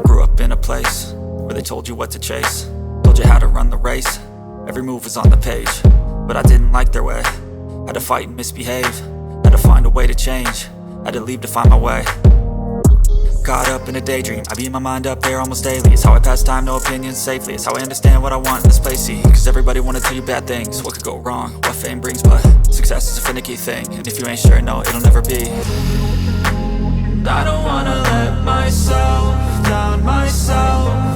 grew up in a place where they told you what to chase, told you how to run the race. Every move was on the page, but I didn't like their way. Had to fight and misbehave, had to find a way to change, had to leave to find my way. Caught up in a daydream, I beat my mind up there almost daily. It's how I pass time, no opinions safely. It's how I understand what I want in this place, see. Cause everybody wanna tell you bad things, what could go wrong, what fame brings. But success is a finicky thing, and if you ain't sure, no, it'll never be. I don't wanna let myself down myself.